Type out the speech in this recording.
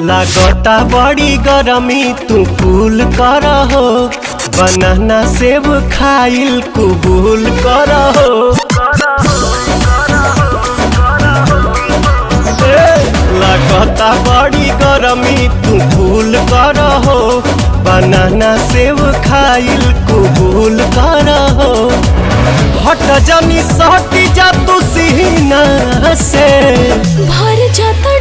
लागता बड़ी गरमी तू कूल कर हो, बनाना सेब खाइल कबूल कर हो। लागता बड़ी गरमी तू कूल कर हो, बनाना सेब खाइल कबूल कर हो। हट जानी सहटी जा तू सीना से भर जाता